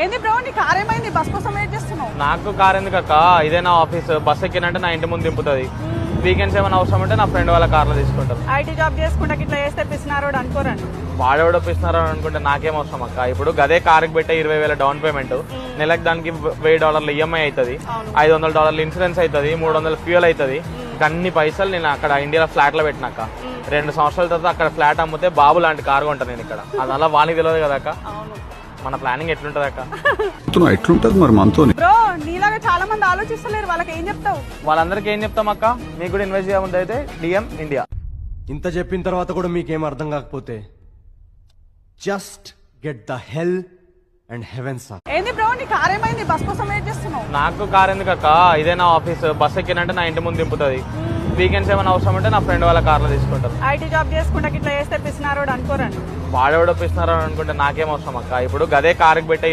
ఏంది బ్రో నీ కార్ ఏమైంది? బస్ కోసం వెయిట్ చేస్తున్నావు? నాకు కార్ ఎందుకు అక్క, ఇదే నా ఆఫీస్. బస్ ఎక్కినంటే నా ఇంటి ముందు దింపుతుంది. వీకెండ్స్ ఏమైనా అవసరం ఉంటే నా ఫ్రెండ్ వాళ్ళ కార్లో తీసుకుంటారు. ఐటీ జాబ్ చేసుకుంటా ఇట్లా చేస్తే పిసినారోడు అనుకోరండి. వాడేవాడు ఒప్పిస్తున్నారు అనుకుంటే నాకేం అవసరం అక్క. ఇప్పుడు గదే కార్కి పెట్టే 20,000 డౌన్ పేమెంట్, నెలకు దానికి $1000 ఈఎంఐ అవుతుంది, $500 ఇన్సూరెన్స్ అవుతుంది, 300 ఫ్యూయల్ అవుతుంది. అన్ని పైసలు నేను అక్కడ ఇండియాలో ఫ్లాట్ లో పెట్టినాక 2 సంవత్సరాల తర్వాత అక్కడ ఫ్లాట్ అమ్మితే బాబు లాంటి కారు కొంటాను నేను ఇక్కడ. అదలా వానికి తెలియదు కదా అక్క. మన ప్లానింగ్ ఎట్లుంటది అక్క? ఎట్లుంటది మరి మనతో? బ్రో నీలాగా చాలా మంది ఆలోచిస్తలేరు, వాళ్ళకి ఏం చెప్తావు? వాళ్ళందరికీ ఏం చెప్తాం అక్క? మీకు కూడా ఇన్వెస్ట్ చేయముందు అయితే డిఎం ఇండియా. ఇంత చెప్పిన తర్వాత కూడా మీకేం అర్థం కాకపోతే just get the hell and heaven sir. ఏంది బ్రో నీ కార్ ఏమైంది? బస్ కోసం వెయిట్ చేస్తున్నావు? నాకు కార్ ఎందుకు అక్క, ఇదే నా ఆఫీస్. బస్ ఎక్కినంటే నా ఇంటి ముందు దింపుతుంది. వీకెండ్స్ ఏమైనా అవసరం ఉంటే నా ఫ్రెండ్ వాళ్ళ కార్లో తీసుకుంటారు. ఐటీ జాబ్ చేసుకుంటా ఇట్లా చేస్తే పిసినారోడు అనుకోరండి. వాడేవాడు ఒప్పిస్తున్నారు అనుకుంటే నాకేం అవసరం అక్క. ఇప్పుడు గదే కార్కి పెట్టే